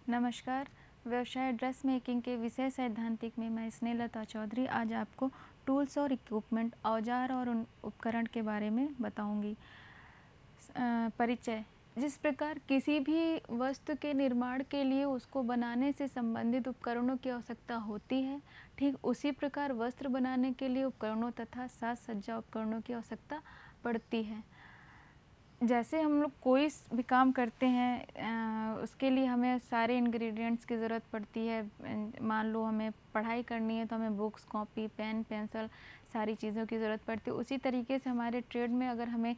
नमस्कार। व्यवसाय dress making के विषय सैद्धांतिक में मैं स्नेहलता चौधरी आज आपको टूल्स और इक्विपमेंट, औजार और उन उपकरण के बारे में बताऊंगी। परिचय। जिस प्रकार किसी भी वस्तु के निर्माण के लिए उसको बनाने से संबंधित उपकरणों की आवश्यकता होती है, ठीक उसी प्रकार वस्त्र बनाने के लिए उपकरणों तथा साज सज्जा उपकरणों की आवश्यकता पड़ती है। जैसे हम लोग कोई भी काम करते हैं उसके लिए हमें सारे इंग्रेडिएंट्स की ज़रूरत पड़ती है। मान लो हमें पढ़ाई करनी है तो हमें बुक्स, कॉपी, पेन, पेंसिल सारी चीज़ों की ज़रूरत पड़ती है। उसी तरीके से हमारे ट्रेड में अगर हमें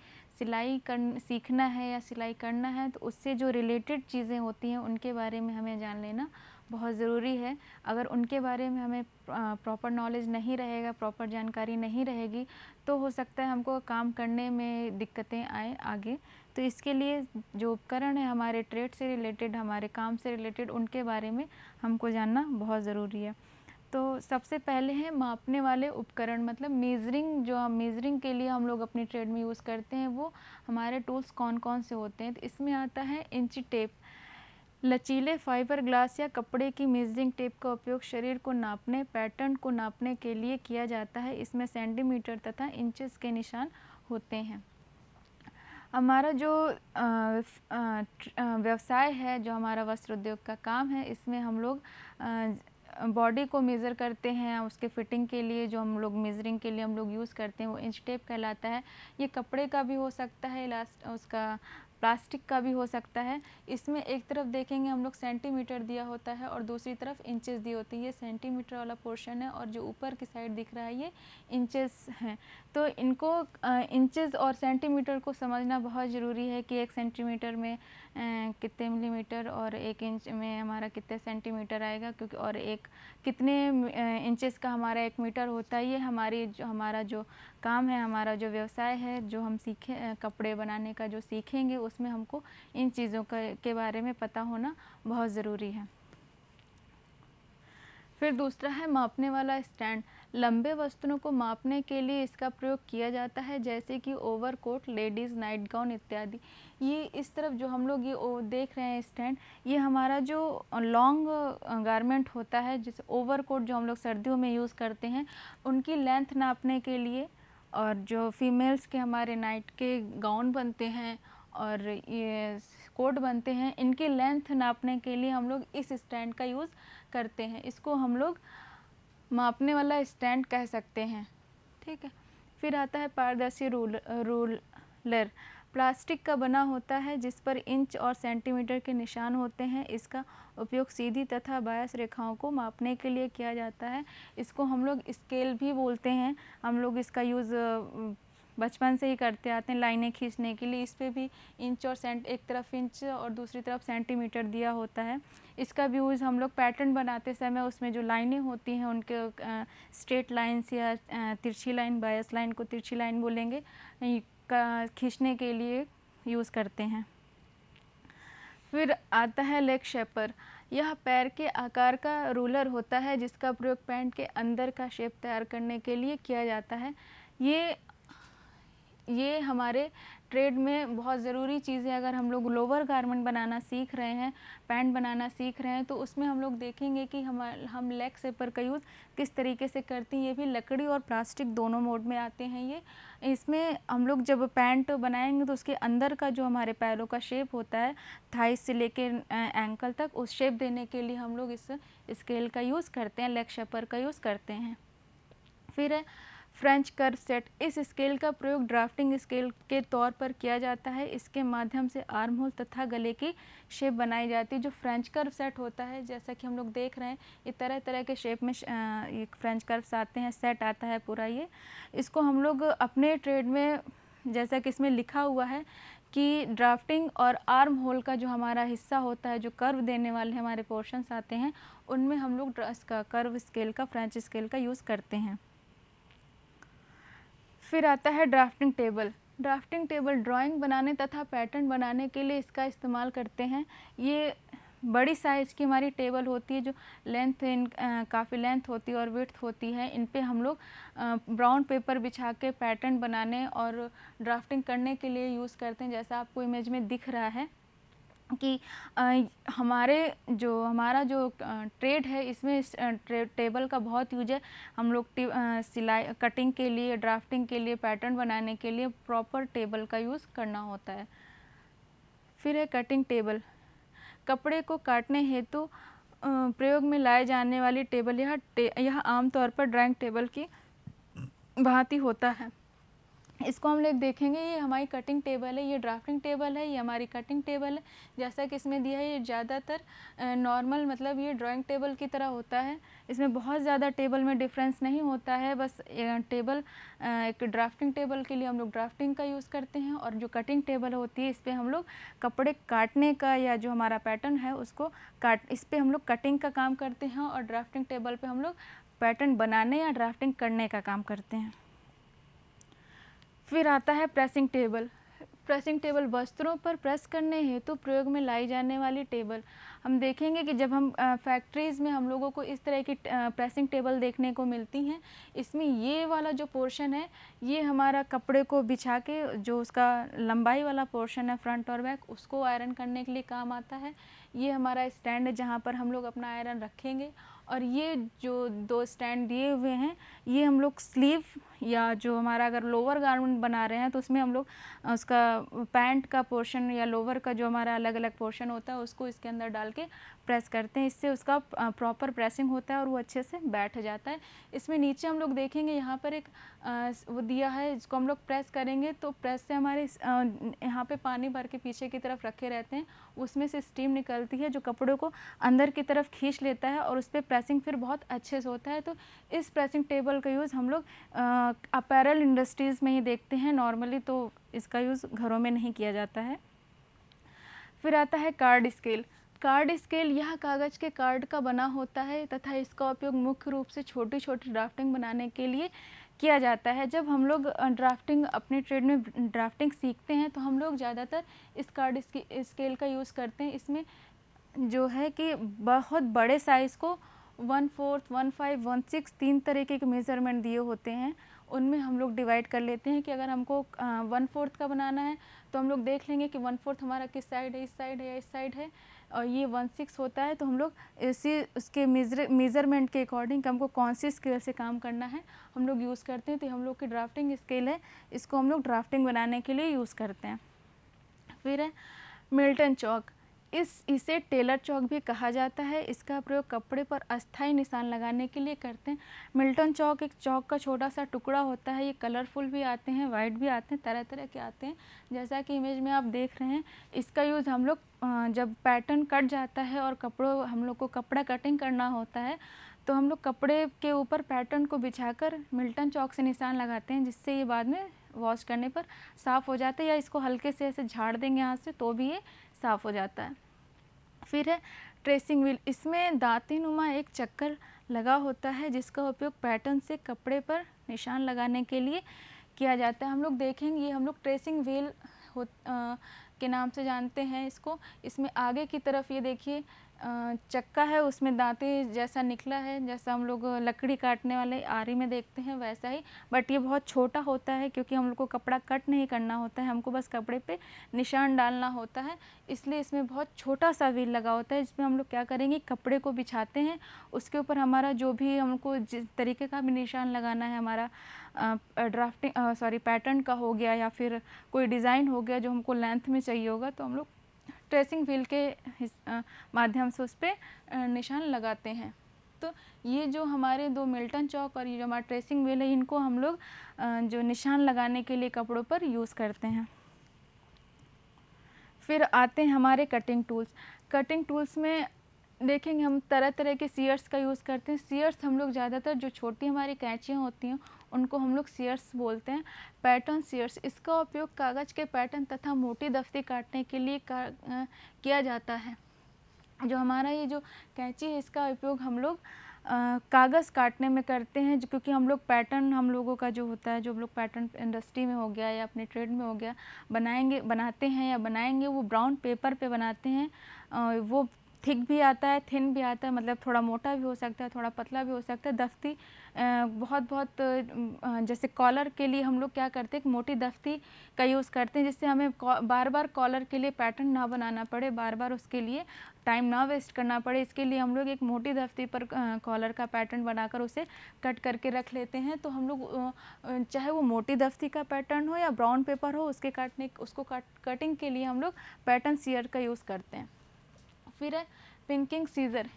सीखना है या सिलाई करना है तो उससे जो रिलेटेड चीज़ें होती हैं उनके बारे में हमें जान लेना बहुत ज़रूरी है। अगर उनके बारे में हमें प्रॉपर नॉलेज नहीं रहेगा, प्रॉपर जानकारी नहीं रहेगी तो हो सकता है हमको काम करने में दिक्कतें आए आगे। तो इसके लिए जो उपकरण है हमारे ट्रेड से रिलेटेड, हमारे काम से रिलेटेड, उनके बारे में हमको जानना बहुत ज़रूरी है। तो सबसे पहले है मापने वाले उपकरण, मतलब मेज़रिंग। जो हम मेज़रिंग के लिए हम लोग अपनी ट्रेड में यूज़ करते हैं वो हमारे टूल्स कौन कौन से होते हैं। तो इसमें आता है इंची टेप। लचीले फाइबर ग्लास या कपड़े की मेजरिंग टेप का उपयोग शरीर को नापने, पैटर्न को नापने के लिए किया जाता है। इसमें सेंटीमीटर तथा इंचेस के निशान होते हैं। हमारा जो व्यवसाय है, जो हमारा वस्त्र उद्योग का काम है, इसमें हम लोग बॉडी को मेज़र करते हैं। उसके फिटिंग के लिए जो हम लोग मेज़रिंग के लिए हम लोग यूज़ करते हैं वो इंच टेप कहलाता है। ये कपड़े का भी हो सकता है, उसका प्लास्टिक का भी हो सकता है। इसमें एक तरफ देखेंगे हम लोग सेंटीमीटर दिया होता है और दूसरी तरफ इंचेस दी होती है। ये सेंटीमीटर वाला पोर्शन है और जो ऊपर की साइड दिख रहा है ये इंचेस हैं। तो इनको इंचेस और सेंटीमीटर को समझना बहुत ज़रूरी है कि 1 सेंटीमीटर में कितने मिलीमीटर और 1 इंच में हमारा कितने सेंटीमीटर आएगा, क्योंकि और एक कितने इंचेस का हमारा 1 मीटर होता है। ये हमारा जो काम है, हमारा जो व्यवसाय है, जो हम कपड़े बनाने का जो सीखेंगे उसमें हमको इन चीज़ों के बारे में पता होना बहुत ज़रूरी है। फिर दूसरा है मापने वाला स्टैंड। लंबे वस्तुओं को मापने के लिए इसका प्रयोग किया जाता है, जैसे कि ओवरकोट, लेडीज़ नाइट गाउन इत्यादि। ये इस तरफ जो हम लोग ये देख रहे हैं स्टैंड, ये हमारा जो लॉन्ग गारमेंट होता है, जैसे ओवरकोट जो हम लोग सर्दियों में यूज़ करते हैं, उनकी लेंथ नापने के लिए, और जो फीमेल्स के हमारे नाइट के गाउन बनते हैं और ये कोट बनते हैं, इनकी लेंथ नापने के लिए हम लोग इस स्टैंड का यूज़ करते हैं। इसको हम लोग मापने वाला स्टैंड कह सकते हैं, ठीक है। फिर आता है पारदर्शी रूलर। प्लास्टिक का बना होता है जिस पर इंच और सेंटीमीटर के निशान होते हैं। इसका उपयोग सीधी तथा बायस रेखाओं को मापने के लिए किया जाता है। इसको हम लोग स्केल भी बोलते हैं। हम लोग इसका यूज़ बचपन से ही करते आते हैं लाइनें खींचने के लिए। इस पे भी इंच और एक तरफ इंच और दूसरी तरफ सेंटीमीटर दिया होता है। इसका भी यूज़ हम लोग पैटर्न बनाते समय उसमें जो लाइनें होती हैं उनके स्ट्रेट लाइन्स या तिरछी लाइन, बायस लाइन को तिरछी लाइन बोलेंगे, का खींचने के लिए यूज़ करते हैं। फिर आता है लेग शेपर। यह पैर के आकार का रूलर होता है जिसका प्रयोग पैंट के अंदर का शेप तैयार करने के लिए किया जाता है। ये हमारे ट्रेड में बहुत ज़रूरी चीज़ है। अगर हम लोग लोअर गारमेंट बनाना सीख रहे हैं, पैंट बनाना सीख रहे हैं, तो उसमें हम लोग देखेंगे कि हम लेग शेपर का यूज़ किस तरीके से करते हैं। ये भी लकड़ी और प्लास्टिक दोनों मोड में आते हैं। ये इसमें हम लोग जब पैंट बनाएंगे तो उसके अंदर का जो हमारे पैरों का शेप होता है, थाई से लेके एंकल तक, उस शेप देने के लिए हम लोग इस स्केल का यूज़ करते हैं, लेग शेपर का यूज़ करते हैं। फिर है फ्रेंच कर्व सेट। इस स्केल का प्रयोग ड्राफ्टिंग स्केल के तौर पर किया जाता है। इसके माध्यम से आर्म होल तथा गले की शेप बनाई जाती है। जो फ्रेंच कर्व सेट होता है, जैसा कि हम लोग देख रहे हैं, ये तरह तरह के शेप में ये फ्रेंच कर्व्स आते हैं, सेट आता है पूरा। ये इसको हम लोग अपने ट्रेड में, जैसा कि इसमें लिखा हुआ है कि ड्राफ्टिंग और आर्म होल का जो हमारा हिस्सा होता है, जो कर्व देने वाले हमारे पोर्शंस आते हैं, उनमें हम लोग इसका कर्व स्केल का, फ्रेंच स्केल का यूज़ करते हैं। फिर आता है drafting table. Drafting table drawing बनाने तथा पैटर्न बनाने के लिए इसका इस्तेमाल करते हैं। ये बड़ी साइज़ की हमारी टेबल होती है, जो काफ़ी लेंथ होती है और विड्थ होती है। इन पे हम लोग ब्राउन पेपर बिछा के पैटर्न बनाने और ड्राफ्टिंग करने के लिए यूज़ करते हैं, जैसा आपको इमेज में दिख रहा है। कि हमारा जो ट्रेड है इसमें इस टेबल का बहुत यूज है। हम लोग सिलाई कटिंग के लिए, ड्राफ्टिंग के लिए, पैटर्न बनाने के लिए प्रॉपर टेबल का यूज़ करना होता है। फिर है कटिंग टेबल। कपड़े को काटने हेतु प्रयोग में लाए जाने वाली टेबल यह आमतौर पर ड्राइंग टेबल की भांति होता है। इसको हम लोग देखेंगे, ये हमारी कटिंग टेबल है, ये ड्राफ्टिंग टेबल है, ये हमारी कटिंग टेबल है। जैसा कि इसमें दिया है, ये ज़्यादातर नॉर्मल मतलब ये ड्राइंग टेबल की तरह होता है। इसमें बहुत ज़्यादा टेबल में डिफरेंस नहीं होता है। बस टेबल एक ड्राफ्टिंग टेबल के लिए हम लोग ड्राफ्टिंग का यूज़ करते हैं, और जो कटिंग टेबल होती है इस पर हम लोग कपड़े काटने का या जो हमारा पैटर्न है उसको इस पर हम लोग कटिंग का काम करते हैं, और ड्राफ्टिंग टेबल पर हम लोग पैटर्न बनाने या ड्राफ्टिंग करने का काम करते हैं। फिर आता है प्रेसिंग टेबल। प्रेसिंग टेबल वस्त्रों पर प्रेस करने हेतु प्रयोग में लाई जाने वाली टेबल। हम देखेंगे कि जब हम फैक्ट्रीज़ में हम लोगों को इस तरह की प्रेसिंग टेबल देखने को मिलती हैं। इसमें ये वाला जो पोर्शन है, ये हमारा कपड़े को बिछा के जो उसका लंबाई वाला पोर्शन है फ्रंट और बैक, उसको आयरन करने के लिए काम आता है। ये हमारा स्टैंड है जहाँ पर हम लोग अपना आयरन रखेंगे, और ये जो दो स्टैंड दिए हुए हैं ये हम लोग स्लीव या जो हमारा अगर लोअर गारमेंट बना रहे हैं तो उसमें हम लोग उसका पैंट का पोर्शन या लोअर का जो हमारा अलग अलग पोर्शन होता है उसको इसके अंदर डाल के प्रेस करते हैं। इससे उसका प्रॉपर प्रेसिंग होता है और वो अच्छे से बैठ जाता है। इसमें नीचे हम लोग देखेंगे यहाँ पर एक वो दिया है, इसको हम लोग प्रेस करेंगे तो प्रेस से हमारे यहाँ पे पानी भर के पीछे की तरफ रखे रहते हैं, उसमें से स्टीम निकलती है जो कपड़ों को अंदर की तरफ खींच लेता है, और उस पर प्रेसिंग फिर बहुत अच्छे से होता है। तो इस प्रेसिंग टेबल का यूज़ हम लोग अपैरल इंडस्ट्रीज़ में ही देखते हैं, नॉर्मली तो इसका यूज़ घरों में नहीं किया जाता है। फिर आता है कार्ड स्केल। कार्ड स्केल यह कागज़ के कार्ड का बना होता है तथा इसका उपयोग मुख्य रूप से छोटी छोटी ड्राफ्टिंग बनाने के लिए किया जाता है। जब हम लोग ड्राफ्टिंग अपने ट्रेड में ड्राफ्टिंग सीखते हैं तो हम लोग ज़्यादातर इस कार्ड स्केल का यूज़ करते हैं। इसमें जो है कि बहुत बड़े साइज़ को 1/4, 1/5, 1/6 तीन तरीके के मेज़रमेंट दिए होते हैं, उनमें हम लोग डिवाइड कर लेते हैं कि अगर हमको 1/4 का बनाना है तो हम लोग देख लेंगे कि 1/4 हमारा किस साइड है, इस साइड है या इस साइड है, और ये 1/6 होता है। तो हम लोग इसी उसके मेज़रमेंट के अकॉर्डिंग हमको कौन सी स्केल से काम करना है हम लोग यूज़ करते हैं। तो हम लोग की ड्राफ्टिंग स्केल है, इसको हम लोग ड्राफ्टिंग बनाने के लिए यूज़ करते हैं। फिर है मिल्टन चौक। इसे टेलर चौक भी कहा जाता है। इसका प्रयोग कपड़े पर अस्थायी निशान लगाने के लिए करते हैं। मिल्टन चौक एक चौक का छोटा सा टुकड़ा होता है। ये कलरफुल भी आते हैं, वाइट भी आते हैं, तरह तरह के आते हैं। जैसा कि इमेज में आप देख रहे हैं, इसका यूज़ हम लोग जब पैटर्न कट जाता है और हम लोग को कपड़ा कटिंग करना होता है तो हम लोग कपड़े के ऊपर पैटर्न को बिछाकर मिल्टन चौक से निशान लगाते हैं, जिससे ये बाद में वॉश करने पर साफ़ हो जाता है, या इसको हल्के से ऐसे झाड़ देंगे हाथ से तो भी ये साफ़ हो जाता है। फिर है ट्रेसिंग व्हील। इसमें दांतीनुमा एक चक्कर लगा होता है जिसका उपयोग पैटर्न से कपड़े पर निशान लगाने के लिए किया जाता है। हम लोग देखेंगे, ये हम लोग ट्रेसिंग व्हील के नाम से जानते हैं इसको। इसमें आगे की तरफ ये देखिए चक्का है, उसमें दांते जैसा निकला है, जैसा हम लोग लकड़ी काटने वाले आरी में देखते हैं वैसा ही, बट ये बहुत छोटा होता है क्योंकि हम लोग को कपड़ा कट नहीं करना होता है, हमको बस कपड़े पे निशान डालना होता है, इसलिए इसमें बहुत छोटा सा व्हील लगा होता है। जिसमें हम लोग क्या करेंगे, कपड़े को बिछाते हैं, उसके ऊपर हमारा जो भी हमको जिस तरीके का भी निशान लगाना है, हमारा पैटर्न का हो गया या फिर कोई डिज़ाइन हो गया जो हमको लेंथ में चाहिए होगा, तो हम लोग ट्रेसिंग व्हील के माध्यम से उस पर निशान लगाते हैं। तो ये जो हमारे दो मिल्टन चौक और ये जो हमारा ट्रेसिंग व्हील है, इनको हम लोग जो निशान लगाने के लिए कपड़ों पर यूज़ करते हैं। फिर आते हैं हमारे कटिंग टूल्स। कटिंग टूल्स में देखेंगे हम तरह तरह के सीयर्स का यूज़ करते हैं। सीयर्स हम लोग ज़्यादातर जो छोटी हमारी कैंचियाँ होती हैं उनको हम लोग सीयर्स बोलते हैं। पैटर्न सीयर्स, इसका उपयोग कागज़ के पैटर्न तथा मोटी दफ्ती काटने के लिए किया जाता है। जो हमारा ये जो कैंची है इसका उपयोग हम लोग कागज़ काटने में करते हैं, क्योंकि हम लोग पैटर्न, हम लोगों का जो होता है, जो हम लोग पैटर्न इंडस्ट्री में हो गया या अपने ट्रेड में हो गया बनाते हैं या बनाएंगे, वो ब्राउन पेपर पे बनाते हैं। वो थिक भी आता है, थिन भी आता है, मतलब थोड़ा मोटा भी हो सकता है, थोड़ा पतला भी हो सकता है। दफ्ती बहुत बहुत जैसे कॉलर के लिए हम लोग क्या करते हैं, एक मोटी दफ्ती का यूज़ करते हैं, जिससे हमें बार बार कॉलर के लिए पैटर्न ना बनाना पड़े, बार बार उसके लिए टाइम ना वेस्ट करना पड़े। इसके लिए हम लोग एक मोटी दफ्ती पर कॉलर का पैटर्न बनाकर उसे कट करके रख लेते हैं। तो हम लोग चाहे वो मोटी दफ्ती का पैटर्न हो या ब्राउन पेपर हो, उसको कटिंग के लिए हम लोग पैटर्न सीयर का यूज़ करते हैं। फिर है पिंकिंग सीजर।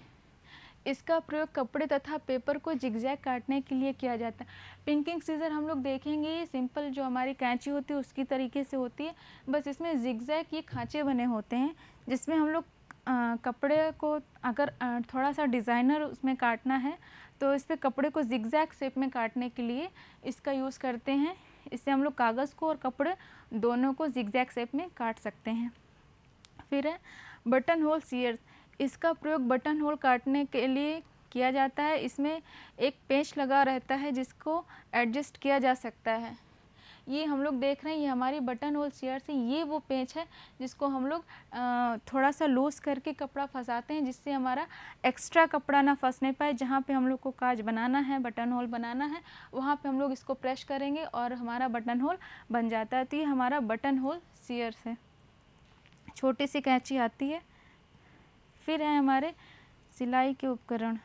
इसका प्रयोग कपड़े तथा पेपर को जिगजैग काटने के लिए किया जाता है। पिंकिंग सीजर हम लोग देखेंगे, ये सिंपल जो हमारी कैंची होती है उसकी तरीके से होती है, बस इसमें जिगजैग ये खांचे बने होते हैं, जिसमें हम लोग कपड़े को अगर थोड़ा सा डिज़ाइनर उसमें काटना है तो इस पर कपड़े को जिगजैग शेप में काटने के लिए इसका यूज़ करते हैं। इससे हम लोग कागज़ को और कपड़े दोनों को जिगजैग शेप में काट सकते हैं। फिर है बटन होल सीयर्स। इसका प्रयोग बटन होल काटने के लिए किया जाता है। इसमें एक पेंच लगा रहता है जिसको एडजस्ट किया जा सकता है। ये हम लोग देख रहे हैं, ये हमारी बटन होल सीयर्स है। ये वो पेंच है जिसको हम लोग थोड़ा सा लूज़ करके कपड़ा फंसाते हैं, जिससे हमारा एक्स्ट्रा कपड़ा ना फंसने पाए। जहाँ पे हम लोग को काज बनाना है, बटन होल बनाना है, वहाँ पे हम लोग इसको प्रेस करेंगे और हमारा बटन होल बन जाता है। तो ये हमारा बटन होल सीयर्स है। छोटी सी कैंची आती है। फिर है हमारे सिलाई के उपकरण।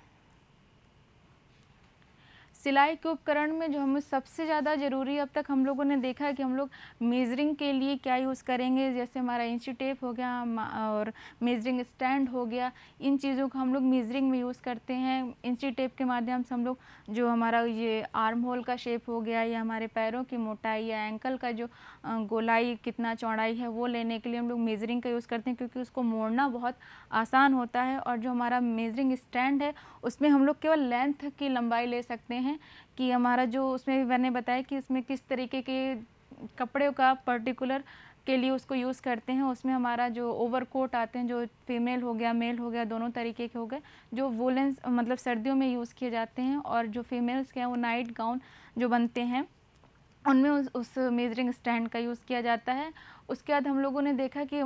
सिलाई के उपकरण में जो हमें सबसे ज़्यादा ज़रूरी अब तक हम लोगों ने देखा है कि हम लोग मेज़रिंग के लिए क्या यूज़ करेंगे, जैसे हमारा इंची टेप हो गया और मेज़रिंग स्टैंड हो गया। इन चीज़ों को हम लोग मेज़रिंग में यूज़ करते हैं। इंची टेप के माध्यम से हम लोग जो हमारा ये आर्म होल का शेप हो गया या हमारे पैरों की मोटाई या एंकल का जो गोलाई कितना चौड़ाई है वो लेने के लिए हम लोग मेज़रिंग का यूज़ करते हैं, क्योंकि उसको मोड़ना बहुत आसान होता है। और जो हमारा मेज़रिंग स्टैंड है उसमें हम लोग केवल लेंथ की लंबाई ले सकते हैं कि हमारा जो उसमें भी मैंने बताया कि उसमें किस तरीके के कपड़े का पर्टिकुलर के लिए उसको यूज़ करते हैं। उसमें हमारा जो ओवरकोट आते हैं, जो फीमेल हो गया मेल हो गया, दोनों तरीके के हो गए, जो वुलन मतलब सर्दियों में यूज़ किए जाते हैं, और जो फीमेल्स के हैं वो नाइट गाउन जो बनते हैं उनमें उस मेजरिंग स्टैंड का यूज़ किया जाता है। उसके बाद हम लोगों ने देखा कि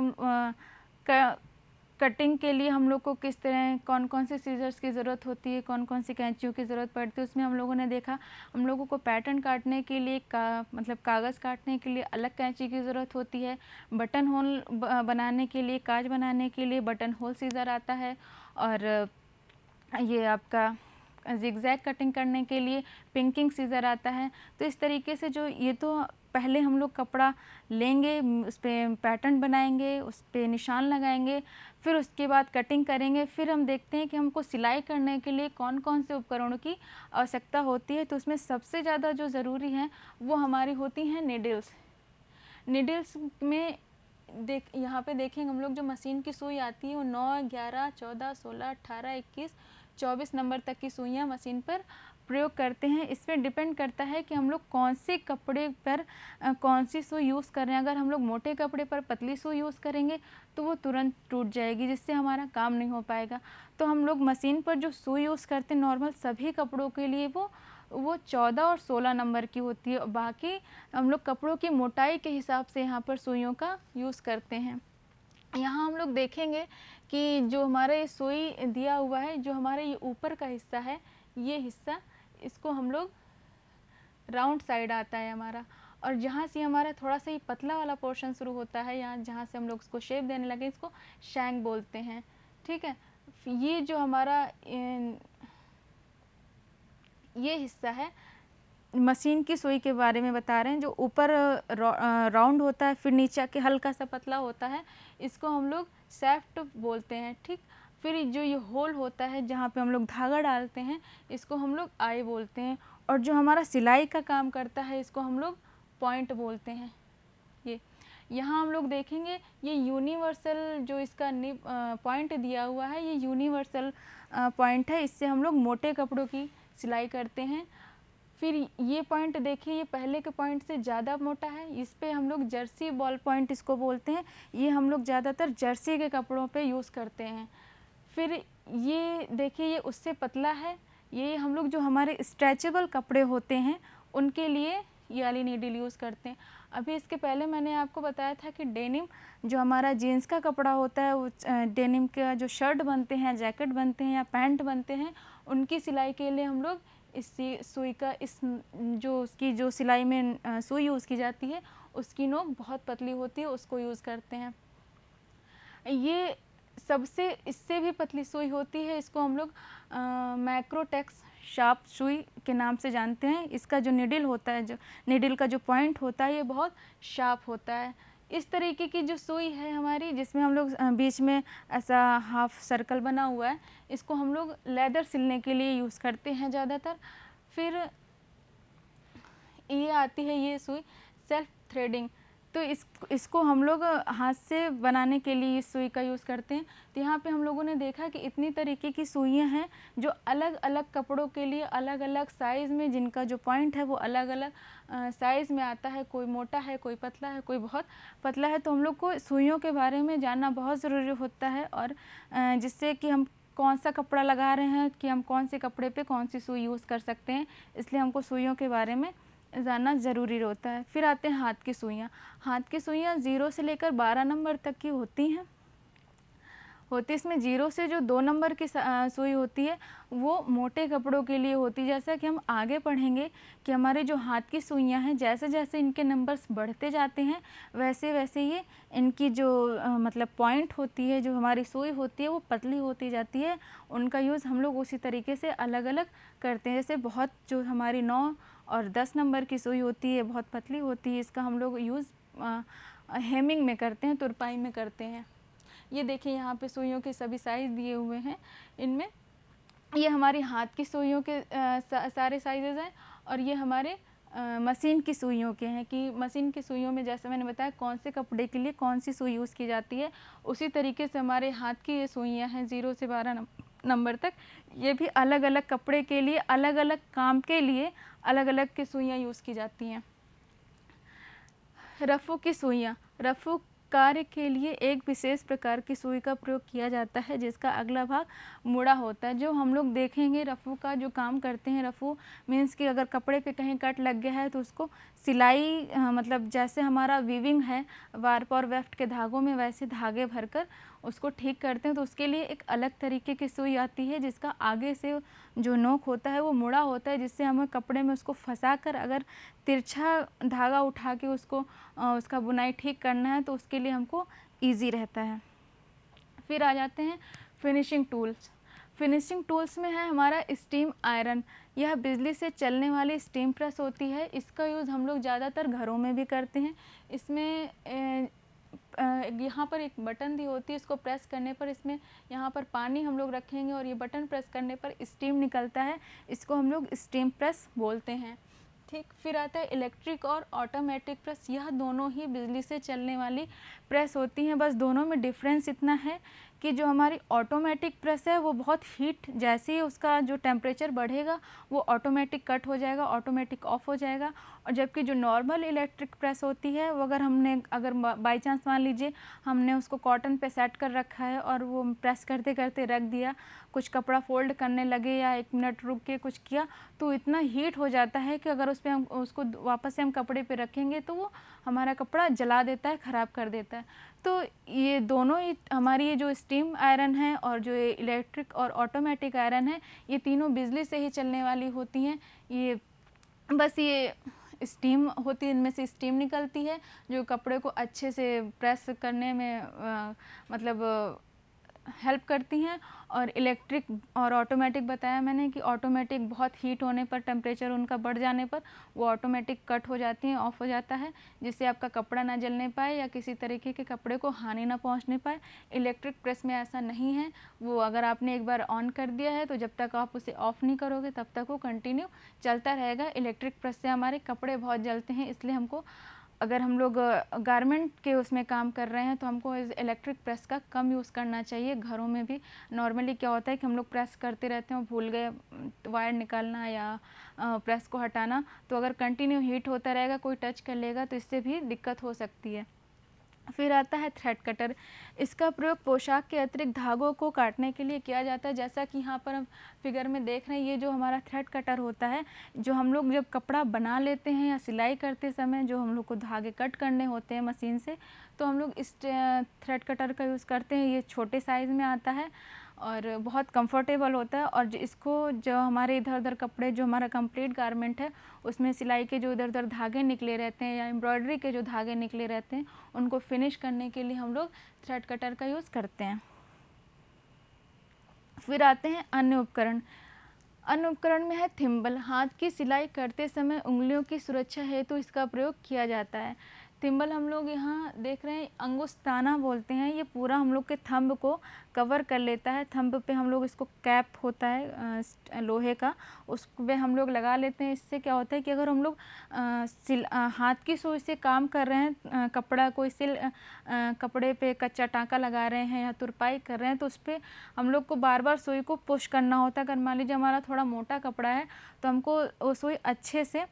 कटिंग के लिए हम लोग को किस तरह कौन कौन से सीजर्स की ज़रूरत होती है, कौन कौन सी कैंचियों की ज़रूरत पड़ती है। उसमें हम लोगों ने देखा हम लोगों को पैटर्न काटने के लिए मतलब कागज़ काटने के लिए अलग कैंची की ज़रूरत होती है। बटन होल बनाने के लिए, काज बनाने के लिए बटन होल सीज़र आता है, और ये आपका जिगजैग कटिंग करने के लिए पिंकिंग सीज़र आता है। तो इस तरीके से जो ये तो पहले हम लोग कपड़ा लेंगे, उस पर पैटर्न बनाएंगे, उस पर निशान लगाएंगे, फिर उसके बाद कटिंग करेंगे। फिर हम देखते हैं कि हमको सिलाई करने के लिए कौन कौन से उपकरणों की आवश्यकता होती है। तो उसमें सबसे ज़्यादा जो ज़रूरी हैं वो हमारी होती हैं नीडल्स। नीडल्स में यहाँ पे देखेंगे हम लोग जो मशीन की सुई आती है वो 9, 11, 14, 16, 18, 21, 24 नंबर तक की सुइयाँ मशीन पर प्रयोग करते हैं। इसमें डिपेंड करता है कि हम लोग कौन से कपड़े पर कौन सी सुई यूज़ कर रहे हैं। अगर हम लोग मोटे कपड़े पर पतली सुई यूज़ करेंगे तो वो तुरंत टूट जाएगी, जिससे हमारा काम नहीं हो पाएगा। तो हम लोग मशीन पर जो सुई यूज़ करते हैं नॉर्मल सभी कपड़ों के लिए वो 14 और 16 नंबर की होती है। बाकी हम लोग कपड़ों की मोटाई के हिसाब से यहाँ पर सुइयों का यूज़ करते हैं। यहाँ हम लोग देखेंगे कि जो हमारा ये सुई दिया हुआ है, जो हमारा ये ऊपर का हिस्सा है, ये हिस्सा इसको हम लोग राउंड साइड आता है हमारा, और जहाँ से हमारा थोड़ा सा ये पतला वाला पोर्शन शुरू होता है, यहाँ जहाँ से हम लोग इसको शेप देने लगे, इसको शैंक बोलते हैं। ठीक है, ये जो हमारा ये हिस्सा है मशीन की सुई के बारे में बता रहे हैं, जो ऊपर राउंड होता है, फिर नीचे के हल्का सा पतला होता है, इसको हम लोग सैफ्ट बोलते हैं। ठीक, फिर जो ये होल होता है जहाँ पे हम लोग धागा डालते हैं, इसको हम लोग आई बोलते हैं, और जो हमारा सिलाई का काम करता है इसको हम लोग पॉइंट बोलते हैं। ये यहाँ हम लोग देखेंगे ये यूनिवर्सल जो इसका पॉइंट दिया हुआ है, ये यूनिवर्सल पॉइंट है। इससे हम लोग मोटे कपड़ों की सिलाई करते हैं। फिर ये पॉइंट देखिए, ये पहले के पॉइंट से ज़्यादा मोटा है, इस पे हम लोग जर्सी बॉल पॉइंट इसको बोलते हैं। ये हम लोग ज़्यादातर जर्सी के कपड़ों पे यूज़ करते हैं। फिर ये देखिए, ये उससे पतला है, ये हम लोग जो हमारे स्ट्रेचेबल कपड़े होते हैं उनके लिए ये वाली नीडल यूज़ करते हैं। अभी इसके पहले मैंने आपको बताया था कि डेनिम जो हमारा जीन्स का कपड़ा होता है, वो डेनिम का जो शर्ट बनते हैं, जैकेट बनते हैं या पैंट बनते हैं, उनकी सिलाई के लिए हम लोग इसी सुई का जो उसकी जो सिलाई में सुई यूज़ की जाती है, उसकी नोक बहुत पतली होती है, उसको यूज़ करते हैं। ये सबसे इससे भी पतली सुई होती है, इसको हम लोग मैक्रोटेक्स शार्प सुई के नाम से जानते हैं। इसका जो निडल होता है, जो निडल का जो पॉइंट होता है, ये बहुत शार्प होता है। इस तरीके की जो सुई है हमारी, जिसमें हम लोग बीच में ऐसा हाफ सर्कल बना हुआ है, इसको हम लोग लेदर सिलने के लिए यूज़ करते हैं ज़्यादातर। फिर ये आती है ये सुई सेल्फ थ्रेडिंग, तो इसको हम लोग हाथ से बनाने के लिए इस सुई का यूज़ करते हैं। तो यहाँ पे हम लोगों ने देखा कि इतनी तरीके की सुइयाँ हैं जो अलग अलग कपड़ों के लिए अलग अलग साइज़ में, जिनका जो पॉइंट है वो अलग अलग साइज़ में आता है। कोई मोटा है, कोई पतला है, कोई बहुत पतला है। तो हम लोग को सुइयों के बारे में जानना बहुत ज़रूरी होता है, और जिससे कि हम कौन सा कपड़ा लगा रहे हैं, कि हम कौन से कपड़े पे कौन सी सुई यूज़ कर सकते हैं, इसलिए हमको सुइयों के बारे में जानना ज़रूरी होता है। फिर आते हैं हाथ की सुइयाँ। हाथ की सुइयाँ 0 से लेकर 12 नंबर तक की होती हैं। इसमें 0 से जो 2 नंबर की सुई होती है, वो मोटे कपड़ों के लिए होती है। जैसा कि हम आगे पढ़ेंगे कि हमारे जो हाथ की सुइयाँ हैं, जैसे जैसे इनके नंबर्स बढ़ते जाते हैं, वैसे वैसे ये इनकी जो मतलब पॉइंट होती है, जो हमारी सुई होती है, वो पतली होती जाती है। उनका यूज़ हम लोग उसी तरीके से अलग अलग करते हैं। जैसे बहुत जो हमारी 9 और 10 नंबर की सुई होती है, बहुत पतली होती है, इसका हम लोग यूज़ हेमिंग में करते हैं, तुरपाई में करते हैं। ये देखिए यहाँ पे सुइयों के सभी साइज़ दिए हुए हैं। इनमें ये हमारी हाथ की सुइयों के सारे साइजेज़ हैं, और ये हमारे मशीन की सुइयों के हैं, कि मशीन की सुइयों में जैसे मैंने बताया कौन से कपड़े के लिए कौन सी सुई यूज़ की जाती है, उसी तरीके से हमारे हाथ की ये सुइयाँ हैं 0 से 12 नंबर तक। ये भी अलग अलग कपड़े के लिए, अलग अलग काम के लिए अलग अलग की सुइयाँ यूज़ की जाती हैं। रफ़ू की सुइयाँ। रफ़ू कार्य के लिए एक विशेष प्रकार की सुई का प्रयोग किया जाता है, जिसका अगला भाग मुड़ा होता है। जो हम लोग देखेंगे रफ़ू का जो काम करते हैं, रफ़ू मीन्स कि अगर कपड़े पे कहीं कट लग गया है तो उसको सिलाई मतलब जैसे हमारा वीविंग है वार्प और वेफ्ट के धागों में, वैसे धागे भरकर उसको ठीक करते हैं। तो उसके लिए एक अलग तरीके की सुई आती है, जिसका आगे से जो नोक होता है वो मुड़ा होता है, जिससे हमें कपड़े में उसको फंसा कर अगर तिरछा धागा उठा के उसको उसका बुनाई ठीक करना है, तो उसके लिए हमको ईजी रहता है। फिर आ जाते हैं फिनिशिंग टूल्स। फिनिशिंग टूल्स में है हमारा स्टीम आयरन। यह बिजली से चलने वाली स्टीम प्रेस होती है। इसका यूज़ हम लोग ज़्यादातर घरों में भी करते हैं। इसमें यहाँ पर एक बटन दी होती है, इसको प्रेस करने पर इसमें यहाँ पर पानी हम लोग रखेंगे और ये बटन प्रेस करने पर स्टीम निकलता है। इसको हम लोग स्टीम प्रेस बोलते हैं। ठीक, फिर आता है इलेक्ट्रिक और ऑटोमेटिक प्रेस। यह दोनों ही बिजली से चलने वाली प्रेस होती हैं। बस दोनों में डिफरेंस इतना है कि जो हमारी ऑटोमेटिक प्रेस है वो बहुत हीट, जैसे ही उसका जो टेम्परेचर बढ़ेगा वो ऑटोमेटिक कट हो जाएगा, ऑटोमेटिक ऑफ हो जाएगा। और जबकि जो नॉर्मल इलेक्ट्रिक प्रेस होती है वो अगर बाई चांस मान लीजिए हमने उसको कॉटन पे सेट कर रखा है और वो प्रेस करते करते रख दिया, कुछ कपड़ा फोल्ड करने लगे या 1 मिनट रुक के कुछ किया, तो इतना हीट हो जाता है कि अगर उस पर हम उसको वापस से हम कपड़े पे रखेंगे तो वो हमारा कपड़ा जला देता है, ख़राब कर देता है। तो ये दोनों ही हमारी ये जो स्टीम आयरन है और जो ये इलेक्ट्रिक और ऑटोमेटिक आयरन है, ये तीनों बिजली से ही चलने वाली होती हैं। ये बस ये स्टीम होती है, इनमें से स्टीम निकलती है जो कपड़े को अच्छे से प्रेस करने में मतलब हेल्प करती हैं। और इलेक्ट्रिक और ऑटोमेटिक बताया मैंने कि ऑटोमेटिक बहुत हीट होने पर, टेम्परेचर उनका बढ़ जाने पर वो ऑटोमेटिक कट हो जाती हैं, ऑफ हो जाता है, जिससे आपका कपड़ा ना जलने पाए या किसी तरीके के कपड़े को हानि ना पहुंचने पाए। इलेक्ट्रिक प्रेस में ऐसा नहीं है, वो अगर आपने एक बार ऑन कर दिया है तो जब तक आप उसे ऑफ़ नहीं करोगे तब तक वो कंटिन्यू चलता रहेगा। इलेक्ट्रिक प्रेस से हमारे कपड़े बहुत जलते हैं, इसलिए हमको, अगर हम लोग गारमेंट के उसमें काम कर रहे हैं तो हमको इस इलेक्ट्रिक प्रेस का कम यूज़ करना चाहिए। घरों में भी नॉर्मली क्या होता है कि हम लोग प्रेस करते रहते हैं और भूल गए वायर निकालना या प्रेस को हटाना, तो अगर कंटिन्यू हीट होता रहेगा, कोई टच कर लेगा तो इससे भी दिक्कत हो सकती है। फिर आता है थ्रेड कटर। इसका प्रयोग पोशाक के अतिरिक्त धागों को काटने के लिए किया जाता है। जैसा कि यहाँ पर हम फिगर में देख रहे हैं, ये जो हमारा थ्रेड कटर होता है, जो हम लोग जब कपड़ा बना लेते हैं या सिलाई करते समय जो हम लोग को धागे कट करने होते हैं मशीन से, तो हम लोग इस थ्रेड कटर का यूज़ करते हैं। ये छोटे साइज़ में आता है और बहुत कंफर्टेबल होता है। और इसको जो हमारे इधर उधर कपड़े, जो हमारा कंप्लीट गारमेंट है, उसमें सिलाई के जो इधर उधर धागे निकले रहते हैं या एम्ब्रॉयडरी के जो धागे निकले रहते हैं, उनको फिनिश करने के लिए हम लोग थ्रेड कटर का यूज़ करते हैं। फिर आते हैं अन्य उपकरण। अन्य उपकरण में है थिम्बल। हाथ की सिलाई करते समय उंगलियों की सुरक्षा हेतु इसका प्रयोग किया जाता है। थिम्बल हम लोग यहाँ देख रहे हैं, अंगुस्ताना बोलते हैं। ये पूरा हम लोग के थंब को कवर कर लेता है। थंब पे हम लोग इसको कैप होता है लोहे का, उस पे हम लोग लगा लेते हैं। इससे क्या होता है कि अगर हम लोग हाथ की सुई से काम कर रहे हैं, कपड़ा कोई कपड़े पे कच्चा टाँका लगा रहे हैं या तुरपाई कर रहे हैं, तो उस पर हम लोग को बार बार सुई को पुश करना होता है। अगर मान लीजिए हमारा थोड़ा मोटा कपड़ा है तो हमको वो सुई अच्छे से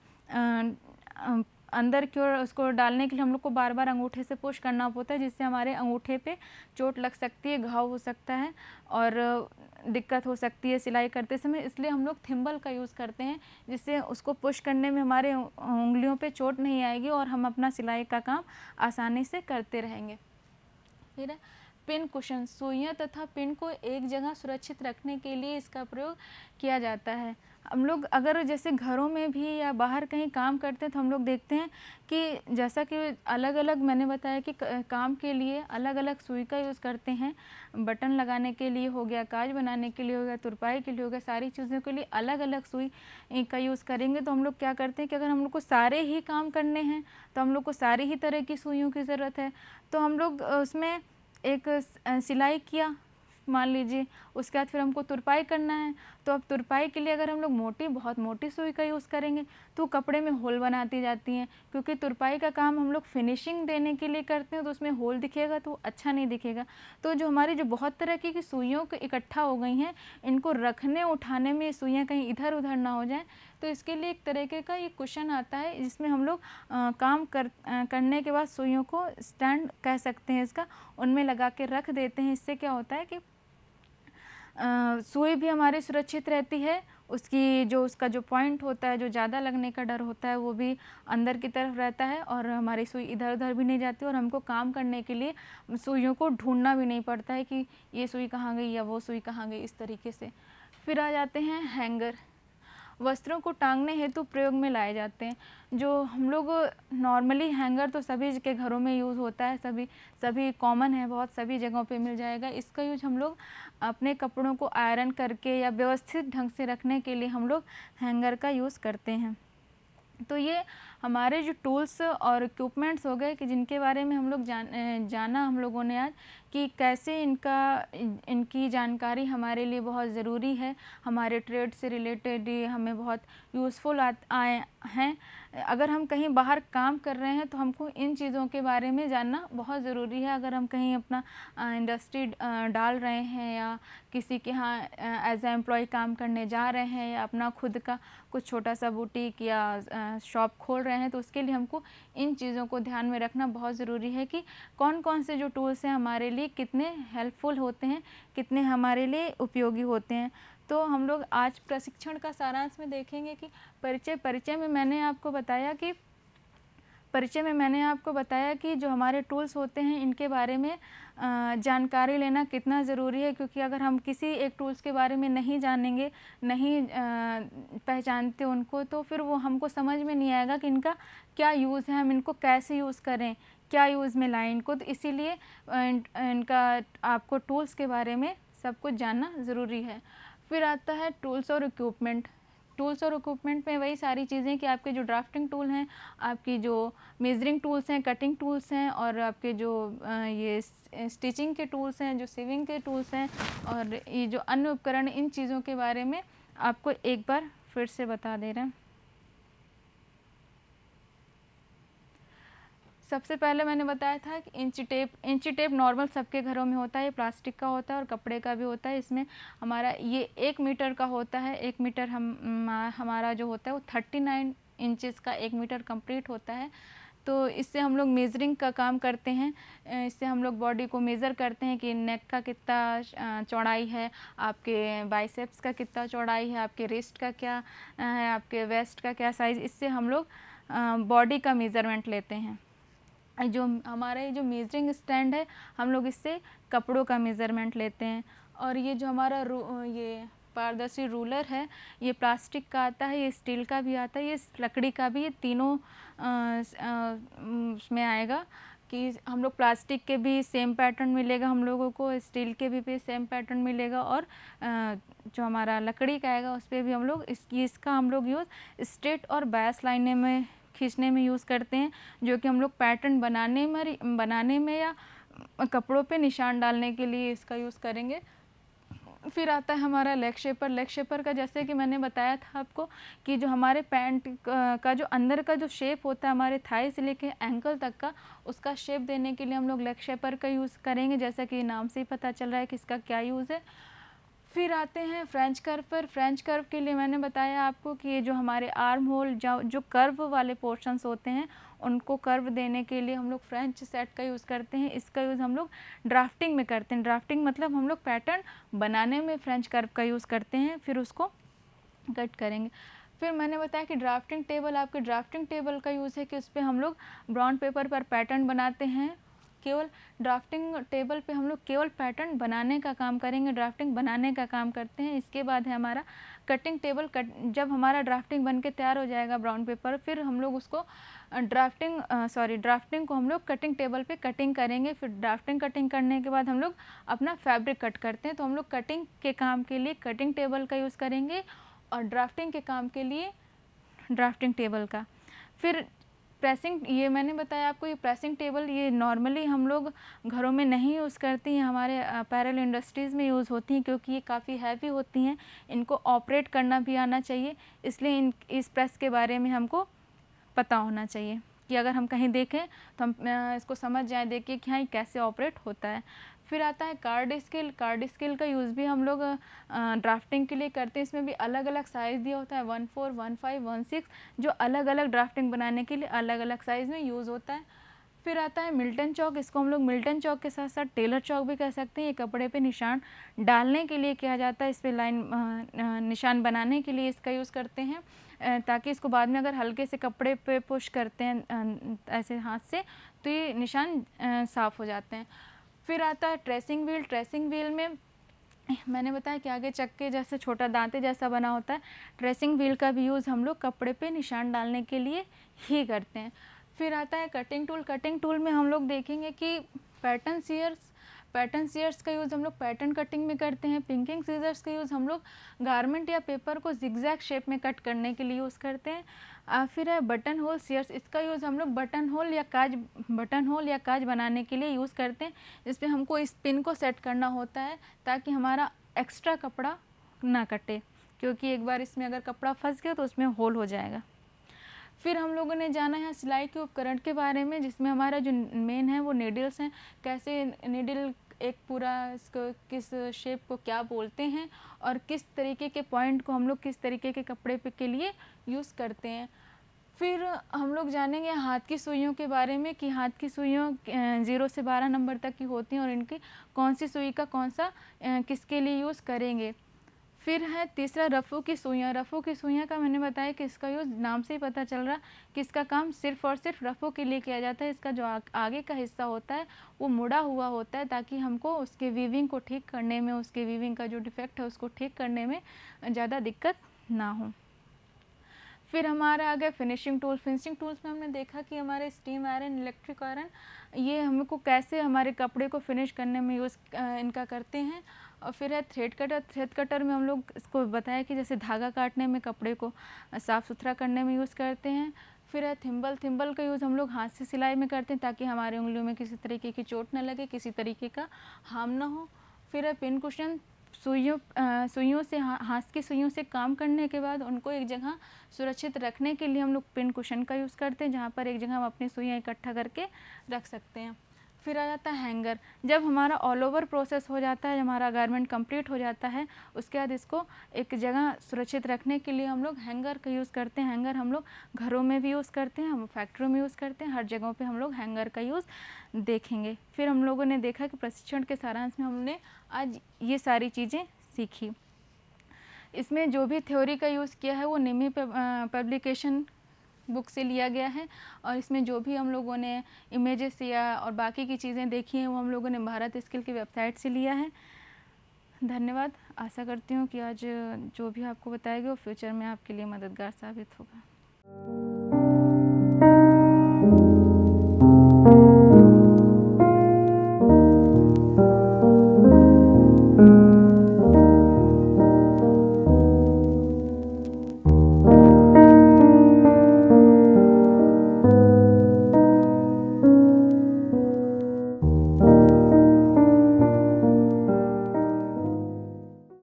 अंदर की ओर उसको डालने के लिए हम लोग को बार बार अंगूठे से पुश करना होता है, जिससे हमारे अंगूठे पे चोट लग सकती है, घाव हो सकता है और दिक्कत हो सकती है सिलाई करते समय। इसलिए हम लोग थिम्बल का यूज़ करते हैं, जिससे उसको पुश करने में हमारे उंगलियों पे चोट नहीं आएगी और हम अपना सिलाई का काम आसानी से करते रहेंगे। फिर है पिन कुशन। सुइयाँ तथा पिन को एक जगह सुरक्षित रखने के लिए इसका प्रयोग किया जाता है। हम लोग अगर जैसे घरों में भी या बाहर कहीं काम करते हैं तो हम लोग देखते हैं कि जैसा कि अलग अलग मैंने बताया कि काम के लिए अलग अलग सुई का यूज़ करते हैं। बटन लगाने के लिए हो गया, काज बनाने के लिए हो गया, तुरपाई के लिए हो गया, सारी चीज़ों के लिए अलग अलग सुई का यूज़ करेंगे। तो हम लोग क्या करते हैं कि अगर हम लोग को सारे ही काम करने हैं तो हम लोग को सारी ही तरह की सुइयों की ज़रूरत है। तो हम लोग उसमें एक सिलाई किया मान लीजिए, उसके बाद फिर हमको तुरपाई करना है, तो अब तुरपाई के लिए अगर हम लोग बहुत मोटी सुई का यूज़ करेंगे तो कपड़े में होल बनाती जाती हैं, क्योंकि तुरपाई का काम हम लोग फिनिशिंग देने के लिए करते हैं, तो उसमें होल दिखेगा तो अच्छा नहीं दिखेगा। तो जो हमारी जो बहुत तरह की सुइयों को इकट्ठा हो गई हैं, इनको रखने उठाने में ये सुइयाँ कहीं इधर उधर ना हो जाएँ, तो इसके लिए एक तरीके का ये कुशन आता है, जिसमें हम लोग काम करने के बाद सुइयों को स्टैंड कह सकते हैं इसका, उनमें लगा के रख देते हैं। इससे क्या होता है कि सुई भी हमारी सुरक्षित रहती है, उसका जो पॉइंट होता है, जो ज़्यादा लगने का डर होता है, वो भी अंदर की तरफ रहता है और हमारी सुई इधर उधर भी नहीं जाती और हमको काम करने के लिए सुइयों को ढूंढना भी नहीं पड़ता है कि ये सुई कहाँ गई या वो सुई कहाँ गई, इस तरीके से। फिर आ जाते हैं हैंगर। वस्त्रों को टांगने हेतु प्रयोग में लाए जाते हैं। जो हम लोग नॉर्मली हैंगर तो सभी के घरों में यूज़ होता है, सभी कॉमन है, बहुत सभी जगहों पे मिल जाएगा। इसका यूज हम लोग अपने कपड़ों को आयरन करके या व्यवस्थित ढंग से रखने के लिए हम लोग हैंगर का यूज़ करते हैं। तो ये हमारे जो टूल्स और इक्विपमेंट्स हो गए कि जिनके बारे में हम लोग जाना हम लोगों ने आज, कि कैसे इनकी जानकारी हमारे लिए बहुत ज़रूरी है, हमारे ट्रेड से रिलेटेड ये हमें बहुत यूज़फुल आए हैं। अगर हम कहीं बाहर काम कर रहे हैं तो हमको इन चीज़ों के बारे में जानना बहुत ज़रूरी है। अगर हम कहीं अपना इंडस्ट्री डाल रहे हैं या किसी के यहाँ एज ए एम्प्लॉय काम करने जा रहे हैं या अपना खुद का कुछ छोटा सा बुटीक या शॉप खोल रहे हैं, तो उसके लिए हमको इन चीज़ों को ध्यान में रखना बहुत ज़रूरी है कि कौन कौन से जो टूल्स हैं हमारे लिए कितने हेल्पफुल होते हैं, कितने हमारे लिए उपयोगी होते हैं। तो हम लोग आज प्रशिक्षण का सारांश में देखेंगे कि परिचय में मैंने आपको बताया कि जो हमारे टूल्स होते हैं इनके बारे में जानकारी लेना कितना ज़रूरी है, क्योंकि अगर हम किसी एक टूल्स के बारे में नहीं जानेंगे, नहीं पहचानते उनको, तो फिर वो हमको समझ में नहीं आएगा कि इनका क्या यूज़ है, हम इनको कैसे यूज़ करें, क्या यूज़ में लाएं इनको। तो इसीलिए इनका आपको टूल्स के बारे में सब कुछ जानना ज़रूरी है। फिर आता है टूल्स और इक्विपमेंट। टूल्स और इक्विपमेंट में वही सारी चीज़ें कि आपके जो ड्राफ्टिंग टूल हैं, आपकी जो मेजरिंग टूल्स हैं, कटिंग टूल्स हैं, और आपके जो ये स्टिचिंग के टूल्स हैं, जो सीविंग के टूल्स हैं, और ये जो अन्य उपकरण, इन चीज़ों के बारे में आपको एक बार फिर से बता दे रहे हैं। सबसे पहले मैंने बताया था कि इंची टेप नॉर्मल सबके घरों में होता है, ये प्लास्टिक का होता है और कपड़े का भी होता है। इसमें हमारा ये 1 मीटर का होता है। 1 मीटर हमारा जो होता है वो 39 इंचेस का 1 मीटर कंप्लीट होता है। तो इससे हम लोग मेज़रिंग का काम करते हैं। इससे हम लोग बॉडी को मेज़र करते हैं कि नेक का कितना चौड़ाई है, आपके बाइसेप्स का कितना चौड़ाई है, आपके रिस्ट का क्या है, आपके वेस्ट का क्या साइज़। इससे हम लोग बॉडी का मेज़रमेंट लेते हैं। जो हमारा ये जो मेजरिंग स्टैंड है, हम लोग इससे कपड़ों का मेज़रमेंट लेते हैं। और ये जो हमारा ये पारदर्शी रूलर है, ये प्लास्टिक का आता है, ये स्टील का भी आता है, ये लकड़ी का भी, ये तीनों उसमें आएगा कि हम लोग प्लास्टिक के भी सेम पैटर्न मिलेगा हम लोगों को, स्टील के भी सेम पैटर्न मिलेगा, और जो हमारा लकड़ी का आएगा उस पर भी हम लोग इसका हम लोग यूज़ स्ट्रेट और बैस लाइने में खींचने में यूज़ करते हैं, जो कि हम लोग पैटर्न बनाने में या कपड़ों पे निशान डालने के लिए इसका यूज़ करेंगे। फिर आता है हमारा लेग शेपर। लेग शेपर का जैसे कि मैंने बताया था आपको कि जो हमारे पैंट का जो अंदर का जो शेप होता है हमारे थाई से लेके एंकल तक का, उसका शेप देने के लिए हम लोग लेग शेपर का यूज़ करेंगे, जैसा कि नाम से ही पता चल रहा है कि इसका क्या यूज़ है। फिर आते हैं फ्रेंच कर्व पर। फ्रेंच कर्व के लिए मैंने बताया आपको कि ये जो हमारे आर्म होल जो कर्व वाले पोर्शंस होते हैं, उनको कर्व देने के लिए हम लोग फ्रेंच सेट का यूज़ करते हैं। इसका यूज़ हम लोग ड्राफ्टिंग में करते हैं। ड्राफ्टिंग मतलब हम लोग पैटर्न बनाने में फ्रेंच कर्व का यूज़ करते हैं, फिर उसको कट करेंगे। फिर मैंने बताया कि ड्राफ्टिंग टेबल, आपके ड्राफ्टिंग टेबल का यूज़ है कि उस पर हम लोग ब्राउन पेपर पर पैटर्न बनाते हैं। केवल ड्राफ्टिंग टेबल पे हम लोग केवल पैटर्न बनाने का काम करेंगे, ड्राफ्टिंग बनाने का काम करते हैं। इसके बाद है हमारा कटिंग टेबल। जब हमारा ड्राफ्टिंग बन के तैयार हो जाएगा ब्राउन पेपर, फिर हम लोग उसको ड्राफ्टिंग को हम लोग कटिंग टेबल पे कटिंग करेंगे। फिर ड्राफ्टिंग कटिंग करने के बाद हम लोग अपना फैब्रिक कट करते हैं। तो हम लोग कटिंग के काम के लिए कटिंग टेबल का यूज़ करेंगे और ड्राफ्टिंग के काम के लिए ड्राफ्टिंग टेबल का। फिर प्रेसिंग, ये मैंने बताया आपको, ये प्रेसिंग टेबल ये नॉर्मली हम लोग घरों में नहीं यूज़ करती हैं, हमारे अपैरल इंडस्ट्रीज़ में यूज़ होती हैं, क्योंकि ये काफ़ी हैवी होती हैं, इनको ऑपरेट करना भी आना चाहिए। इसलिए इस प्रेस के बारे में हमको पता होना चाहिए कि अगर हम कहीं देखें तो हम इसको समझ जाएँ देख के कि हाँ ये कैसे ऑपरेट होता है। फिर आता है कार्ड स्केल। कार्ड स्केल का यूज़ भी हम लोग ड्राफ्टिंग के लिए करते हैं। इसमें भी अलग अलग साइज़ दिया होता है, 1/4, 1/5, 1/6, जो अलग अलग ड्राफ्टिंग बनाने के लिए अलग अलग साइज़ में यूज़ होता है। फिर आता है मिल्टन चौक। इसको हम लोग मिल्टन चौक के साथ साथ टेलर चौक भी कह सकते हैं। ये कपड़े पे निशान डालने के लिए किया जाता है। इस पर लाइन निशान बनाने के लिए इसका यूज़ करते हैं, ताकि इसको बाद में अगर हल्के से कपड़े पे पुश करते हैं ऐसे हाथ से, तो ये निशान साफ़ हो जाते हैं। फिर आता है ट्रेसिंग व्हील। ट्रेसिंग व्हील में मैंने बताया कि आगे चक्के जैसे छोटा दांते जैसा बना होता है। ट्रेसिंग व्हील का भी यूज़ हम लोग कपड़े पे निशान डालने के लिए ही करते हैं। फिर आता है कटिंग टूल। कटिंग टूल में हम लोग देखेंगे कि पैटर्न सीयर्स का यूज़ हम लोग पैटर्न कटिंग में करते हैं। पिंकिंग सीजर्स का यूज़ हम लोग गारमेंट या पेपर को जिगजैग शेप में कट करने के लिए यूज़ करते हैं। फिर है बटन होल सीयर्स। इसका यूज़ हम लोग बटन होल या काज बनाने के लिए यूज़ करते हैं, जिसमें हमको इस पिन को सेट करना होता है ताकि हमारा एक्स्ट्रा कपड़ा ना कटे, क्योंकि एक बार इसमें अगर कपड़ा फंस गया तो उसमें होल हो जाएगा। फिर हम लोगों ने जाना है सिलाई के उपकरण के बारे में, जिसमें हमारा जो मेन है वो नीडल्स हैं। कैसे नीडल एक पूरा इसको किस शेप को क्या बोलते हैं और किस तरीके के पॉइंट को हम लोग किस तरीके के कपड़े पे के लिए यूज़ करते हैं। फिर हम लोग जानेंगे हाथ की सुइयों के बारे में कि हाथ की सुइयों 0 से 12 नंबर तक की होती हैं और इनकी कौन सी सुई का कौन सा किसके लिए यूज़ करेंगे। फिर है तीसरा रफ़ू की सुइयाँ। रफ़ू की सुइयाँ का मैंने बताया कि इसका यूज़ नाम से ही पता चल रहा कि इसका काम सिर्फ़ और सिर्फ रफ़ू के लिए किया जाता है। इसका जो आगे का हिस्सा होता है वो मुड़ा हुआ होता है, ताकि हमको उसके वीविंग को ठीक करने में, उसके वीविंग का जो डिफ़ेक्ट है उसको ठीक करने में ज़्यादा दिक्कत ना हो। फिर हमारा आ गया फिनिशिंग टूल। फिनिशिंग टूल्स में हमने देखा कि हमारे स्टीम आयरन, इलेक्ट्रिक आयरन, ये हमको कैसे हमारे कपड़े को फिनिश करने में यूज़ इनका करते हैं। और फिर है थ्रेड कटर। थ्रेड कटर में हम लोग इसको बताया कि जैसे धागा काटने में, कपड़े को साफ़ सुथरा करने में यूज़ करते हैं। फिर है थिम्बल। थिम्बल का यूज़ हम लोग हाथ से सिलाई में करते हैं, ताकि हमारे उंगलियों में किसी तरीके की चोट न लगे, किसी तरीके का हार्म ना हो। फिर है पिन कुशन। सुइयों से हाथ की सुइयों से काम करने के बाद उनको एक जगह सुरक्षित रखने के लिए हम लोग पिन कुशन का यूज़ करते हैं, जहाँ पर एक जगह हम अपनी सुइयाँ इकट्ठा करके रख सकते हैं। फिर आ जाता है हैंगर। जब हमारा ऑल ओवर प्रोसेस हो जाता है, जब हमारा गारमेंट कंप्लीट हो जाता है, उसके बाद इसको एक जगह सुरक्षित रखने के लिए हम लोग हैंगर का यूज़ करते हैं। हैंगर हम लोग घरों में भी यूज़ करते हैं, हम फैक्ट्रियों में यूज़ करते हैं, हर जगहों पे हम लोग हैंगर का यूज़ देखेंगे। फिर हम लोगों ने देखा कि प्रशिक्षण के सारांश में हमने आज ये सारी चीज़ें सीखी। इसमें जो भी थ्योरी का यूज़ किया है वो निमी पब्लिकेशन बुक से लिया गया है, और इसमें जो भी हम लोगों ने इमेजेस या और बाकी की चीज़ें देखी हैं वो हम लोगों ने भारत स्किल की वेबसाइट से लिया है। धन्यवाद। आशा करती हूँ कि आज जो भी आपको बताया गया वो फ्यूचर में आपके लिए मददगार साबित होगा।